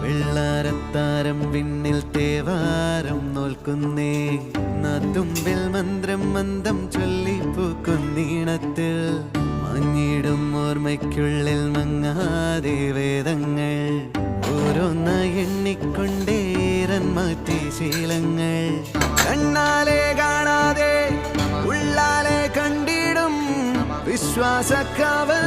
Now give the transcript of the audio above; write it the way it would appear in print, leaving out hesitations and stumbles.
വെള്ളാരത്താരം വിണ്ണിൽ തേവാരം നോൽക്കുന്നേ നാത്തുമ്പിൽ മന്ത്രം മന്ദം ചൊല്ലിപ്പൂക്കുന്നീണത്തിൽ മങ്ങിടും ഓർമ്മയ്ക്കുള്ളിൽ മങ്ങാതെ വേദങ്ങൾ ഓരോന്ന എണ്ണിക്കൊണ്ടേരൻ മാറ്റി ശീലങ്ങൾ കണ്ണാലെ കാണാതെ ഉള്ളാലെ കണ്ടിടും വിശ്വാസക്കാവൽ